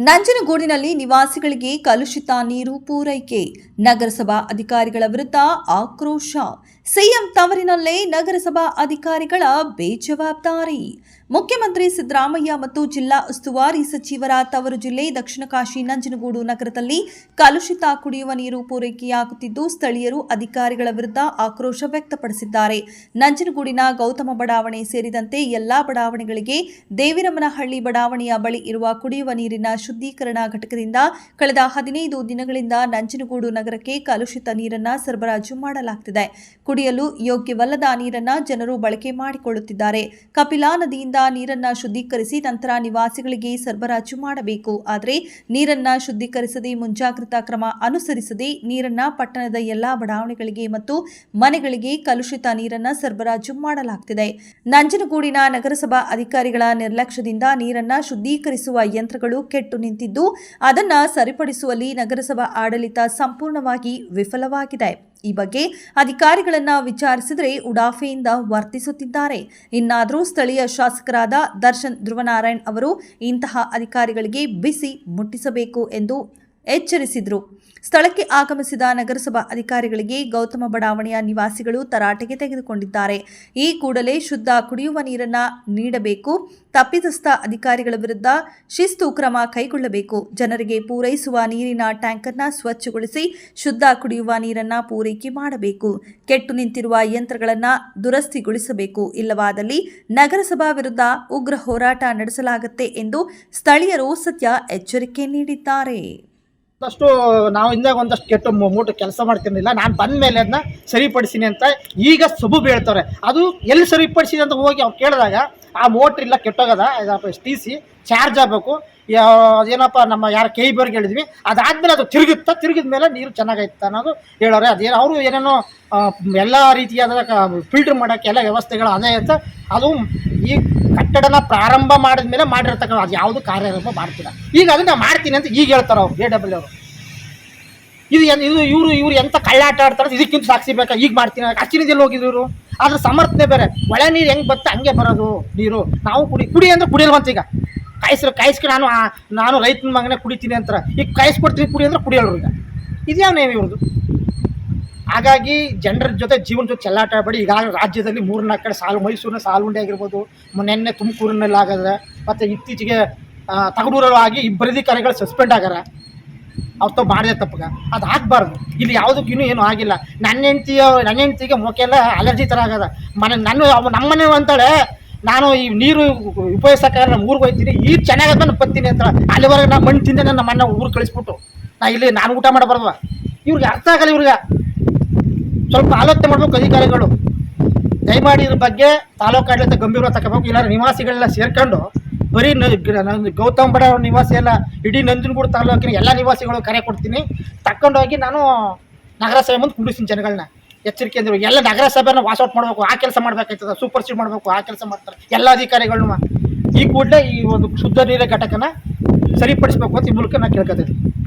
ನಂಜನಗೂಡಿನಲ್ಲಿ ನಿವಾಸಿಗಳಿಗೆ ಕಲುಷಿತ ನೀರು ಪೂರೈಕೆ, ನಗರಸಭಾ ಅಧಿಕಾರಿಗಳ ವಿರುದ್ಧ ಆಕ್ರೋಶ. ಸಿಎಂ ತವರಿನಲ್ಲೇ ನಗರಸಭಾ ಅಧಿಕಾರಿಗಳ ಬೇಜವಾಬ್ದಾರಿ. ಮುಖ್ಯಮಂತ್ರಿ ಸಿದ್ದರಾಮಯ್ಯ ಮತ್ತು ಜಿಲ್ಲಾ ಉಸ್ತುವಾರಿ ಸಚಿವರ ತವರು ಜಿಲ್ಲೆ ದಕ್ಷಿಣ ಕಾಶಿ ನಂಜನಗೂಡು ನಗರದಲ್ಲಿ ಕಲುಷಿತ ಕುಡಿಯುವ ನೀರು ಪೂರೈಕೆಯಾಗುತ್ತಿದ್ದು, ಸ್ಥಳೀಯರು ಅಧಿಕಾರಿಗಳ ವಿರುದ್ಧ ಆಕ್ರೋಶ ವ್ಯಕ್ತಪಡಿಸಿದ್ದಾರೆ. ನಂಜನಗೂಡಿನ ಗೌತಮ ಬಡಾವಣೆ ಸೇರಿದಂತೆ ಎಲ್ಲಾ ಬಡಾವಣೆಗಳಿಗೆ ದೇವಿರಮ್ಮನಹಳ್ಳಿ ಬಡಾವಣೆಯ ಬಳಿ ಇರುವ ಕುಡಿಯುವ ನೀರಿನ ಶುದ್ಧೀಕರಣ ಘಟಕದಿಂದ ಕಳೆದ 15 ದಿನಗಳಿಂದ ನಂಜನಗೂಡು ನಗರಕ್ಕೆ ಕಲುಷಿತ ನೀರನ್ನು ಸರಬರಾಜು ಮಾಡಲಾಗುತ್ತಿದೆ. ಕುಡಿಯಲು ಯೋಗ್ಯವಲ್ಲದ ನೀರನ್ನು ಜನರು ಬಳಕೆ ಮಾಡಿಕೊಳ್ಳುತ್ತಿದ್ದಾರೆ. ಕಪಿಲಾ ನದಿಯಿಂದ ನೀರನ್ನು ಶುದ್ಧೀಕರಿಸಿ ನಂತರ ನಿವಾಸಿಗಳಿಗೆ ಸರಬರಾಜು ಮಾಡಬೇಕು. ಆದರೆ ನೀರನ್ನು ಶುದ್ಧೀಕರಿಸದೆ, ಮುಂಜಾಗ್ರತಾ ಕ್ರಮ ಅನುಸರಿಸದೆ ನೀರನ್ನು ಪಟ್ಟಣದ ಎಲ್ಲಾ ಬಡಾವಣೆಗಳಿಗೆ ಮತ್ತು ಮನೆಗಳಿಗೆ ಕಲುಷಿತ ನೀರನ್ನು ಸರಬರಾಜು ಮಾಡಲಾಗುತ್ತಿದೆ. ನಂಜನಗೂಡಿನ ನಗರಸಭಾ ಅಧಿಕಾರಿಗಳ ನಿರ್ಲಕ್ಷ್ಯದಿಂದ ನೀರನ್ನು ಶುದ್ಧೀಕರಿಸುವ ಯಂತ್ರಗಳು ಕೆಟ್ಟು ನಿಂತಿದ್ದು, ಅದನ್ನು ಸರಿಪಡಿಸುವಲ್ಲಿ ನಗರಸಭಾ ಆಡಳಿತ ಸಂಪೂರ್ಣವಾಗಿ ವಿಫಲವಾಗಿದೆ. ಈ ಬಗ್ಗೆ ಅಧಿಕಾರಿಗಳನ್ನ ವಿಚಾರಿಸಿದರೆ ಉಡಾಫೆಯಿಂದ ವರ್ತಿಸುತ್ತಿದ್ದಾರೆ. ಇನ್ನಾದರೂ ಸ್ಥಳೀಯ ಶಾಸಕರಾದ ದರ್ಶನ್ ಧ್ರುವನಾರಾಯಣ್ ಅವರು ಇಂತಹ ಅಧಿಕಾರಿಗಳಿಗೆ ಬಿಸಿ ಮುಟ್ಟಿಸಬೇಕು ಎಂದು ಎಚ್ಚರಿಸಿದರು. ಸ್ಥಳಕ್ಕೆ ಆಗಮಿಸಿದ ನಗರಸಭಾ ಅಧಿಕಾರಿಗಳಿಗೆ ಗೌತಮ ಬಡಾವಣೆಯ ನಿವಾಸಿಗಳು ತರಾಟೆಗೆ ತೆಗೆದುಕೊಂಡಿದ್ದಾರೆ. ಈ ಕೂಡಲೇ ಶುದ್ಧ ಕುಡಿಯುವ ನೀರನ್ನು ನೀಡಬೇಕು. ತಪ್ಪಿತಸ್ಥ ಅಧಿಕಾರಿಗಳ ವಿರುದ್ಧ ಶಿಸ್ತು ಕ್ರಮ ಕೈಗೊಳ್ಳಬೇಕು. ಜನರಿಗೆ ಪೂರೈಸುವ ನೀರಿನ ಟ್ಯಾಂಕರ್ನ ಸ್ವಚ್ಛಗೊಳಿಸಿ ಶುದ್ಧ ಕುಡಿಯುವ ನೀರನ್ನು ಪೂರೈಕೆ ಮಾಡಬೇಕು. ಕೆಟ್ಟು ನಿಂತಿರುವ ಯಂತ್ರಗಳನ್ನು ದುರಸ್ತಿಗೊಳಿಸಬೇಕು. ಇಲ್ಲವಾದಲ್ಲಿ ನಗರಸಭಾ ವಿರುದ್ಧ ಉಗ್ರ ಹೋರಾಟ ನಡೆಸಲಾಗುತ್ತೆ ಎಂದು ಸ್ಥಳೀಯರು ಸದ್ಯ ಎಚ್ಚರಿಕೆ ನೀಡಿದ್ದಾರೆ. ಅಷ್ಟು ನಾವು ಹಿಂದಾಗ ಒಂದಷ್ಟು ಕೆಟ್ಟ ಮೂಟು ಕೆಲಸ ಮಾಡ್ತಿರಲಿಲ್ಲ. ನಾನು ಬಂದ ಮೇಲೆ ಅದನ್ನ ಸರಿಪಡಿಸಿನಿ ಅಂತ ಈಗ ಸಬು ಬೀಳ್ತಾರೆ. ಅದು ಎಲ್ಲಿ ಸರಿಪಡಿಸಿದೆ ಅಂತ ಹೋಗಿ ಅವ್ರು ಕೇಳಿದಾಗ ಆ ಮೋಟ್ರ್ ಇಲ್ಲ, ಕೆಟ್ಟೋಗದ, ಟಿ.ಸಿ ಚಾರ್ಜ್ ಆಗಬೇಕು, ಅದೇನಪ್ಪ ನಮ್ಮ ಯಾರು KEBವರೆಗೆ ಹೇಳಿದ್ವಿ, ಅದಾದ್ಮೇಲೆ ಅದು ತಿರುಗಿದ ಮೇಲೆ ನೀರು ಚೆನ್ನಾಗೈತೆ ಅನ್ನೋದು ಹೇಳೋರೆ. ಅದೇನು ಅವರು ಏನೇನೋ ಎಲ್ಲ ರೀತಿಯಾದ ಫಿಲ್ಟರ್ ಮಾಡೋಕ್ಕೆ ಎಲ್ಲ ವ್ಯವಸ್ಥೆಗಳು ಅದೇ ಅಂತ. ಅದು ಈ ಕಟ್ಟಡನ ಪ್ರಾರಂಭ ಮಾಡಿದ ಮೇಲೆ ಮಾಡಿರ್ತಕ್ಕಂಥ ಅದು ಯಾವುದು ಕಾರ್ಯಾರಂಭ ಮಾಡ್ತಿಲ್ಲ. ಈಗ ಅದನ್ನ ಮಾಡ್ತೀನಿ ಅಂತ ಈಗ ಹೇಳ್ತಾರೆ ಅವ್ರು AW ಅವರು. ಇವರು ಎಂತ ಕಳ್ಳಾಟ ಆಡ್ತಾರೆ, ಇದಕ್ಕಿಂತ ಸಾಕ್ಷಿ ಬೇಕಾ? ಈಗ ಮಾಡ್ತೀನಿ, ಅಚ್ಚಿನಿದೆಲ್ಲ ಹೋಗಿದ್ರು. ಅದ್ರ ಸಮರ್ಥನೆ ಬೇರೆ. ಒಳೆ ನೀರು ಹೆಂಗೆ ಬರುತ್ತೆ ಹಂಗೆ ಬರೋದು ನೀರು. ನಾವು ಕುಡಿ ಅಂದ್ರೆ ಕುಡಿಯಲ್ವಂತ. ಈಗ ಕಾಯಿಸ್ಕೆ ನಾನು ರೈತನ ಮಗನೇ ಕುಡಿತೀನಿ ಅಂತಾರೆ. ಈಗ ಕಾಯಿಸ್ಕೊಡ್ತೀನಿ ಕುಡಿ ಅಂದ್ರೆ ಕುಡಿಯೋರು. ಈಗ ಇದ್ಯಾವ ನೇಮ್ ಇವ್ರದ್ದು? ಹಾಗಾಗಿ ಜನರ ಜೊತೆ ಜೀವನ ಜೊತೆ ಚೆಲ್ಲಾಟ ಆಡಬೇಡಿ. ಈಗಾಗಲೇ ರಾಜ್ಯದಲ್ಲಿ 3-4 ಕಡೆ ಮೈಸೂರಿನ ಸಾಲುಂಡೆ ಆಗಿರ್ಬೋದು, ಮೊನ್ನೆ ತುಮಕೂರಿನಲ್ಲಿ ಆಗದೆ, ಮತ್ತು ಇತ್ತೀಚೆಗೆ ತಗಡೂರಲ್ಲಿ ಆಗಿ 2 ಅಧಿಕಾರಿಗಳು ಸಸ್ಪೆಂಡ್ ಆಗ್ಯಾರ. ಅವ್ರು ತಾವು ಮಾಡಿದೆ ತಪ್ಪಗ. ಅದು ಆಗಬಾರ್ದು. ಇಲ್ಲಿ ಯಾವುದಕ್ಕೂ ಇನ್ನೂ ಏನೂ ಆಗಿಲ್ಲ. ನನ್ನ ಹೆಂಡ್ತಿಗೆ ಮೊಕೆಲ್ಲ ಅಲರ್ಜಿ ಥರ ಆಗದ. ನಮ್ಮನೆ ಅಂತಾಳೆ, ನಾನು ಈ ನೀರು ಉಪಯೋಗಿಸೋಕೆ ನಮ್ಮ ಊರಿಗೆ ಹೋಗ್ತೀನಿ, ಈಗ ಚೆನ್ನಾಗದ ನಾನು ಬರ್ತೀನಿ ಅಂತ. ಅಲ್ಲಿವರೆಗೆ ನಾನು ಮಣ್ಣು ತಿಂದೆ ನನ್ನ ಮನೆ ಊರಿಗೆ ಕಳಿಸ್ಬಿಟ್ಟು ನಾನು ಊಟ ಮಾಡಬಾರ್ದು. ಇವ್ರಿಗೆ ಅರ್ಥ ಆಗಲ್ಲ. ಇವ್ರಿಗೆ ಸ್ವಲ್ಪ ಆಲೋಚನೆ ಮಾಡಬೇಕು ಅಧಿಕಾರಿಗಳು. ದಯಮಾಡಿ ಇದ್ರ ಬಗ್ಗೆ ತಾಲೂಕು ಆಡಳಿತ ಗಂಭೀರ ತಗೋಬೇಕು. ಇಲ್ಲ ನಿವಾಸಿಗಳೆಲ್ಲ ಸೇರ್ಕೊಂಡು ಬರೀ ಗೌತಮ್ ಬಡಾವಣೆ ನಿವಾಸಿ ಎಲ್ಲ, ಇಡೀ ನಂಜನಗೂಡು ತಾಲೂಕಿನ ಎಲ್ಲ ನಿವಾಸಿಗಳು ಕರೆ ಕೊಡ್ತೀನಿ. ತಗೊಂಡೋಗಿ ನಾನು ನಗರಸಭೆ ಮುಂದೆ ಕುಂಡಿಸ್ತೀನಿ ಜನಗಳನ್ನ. ಎಚ್ಚರಿಕೆ ಅಂದ್ರೆ ಎಲ್ಲ ನಗರಸಭೆನ ವಾಸೌಟ್ ಮಾಡಬೇಕು. ಆ ಕೆಲಸ ಮಾಡ್ಬೇಕಾಗ್ತದೆ, ಸೂಪರ್ ಸೀಡ್ ಮಾಡಬೇಕು. ಆ ಕೆಲಸ ಮಾಡ್ತಾರೆ ಎಲ್ಲ ಅಧಿಕಾರಿಗಳನ್ನ. ಈ ಕೂಡಲೇ ಈ ಒಂದು ಶುದ್ಧ ನೀರಿನ ಘಟಕನ ಸರಿಪಡಿಸಬೇಕು ಅಂತ ಈ ಮೂಲಕ ನಾನು ಕೇಳ್ಕೊತೀನಿ.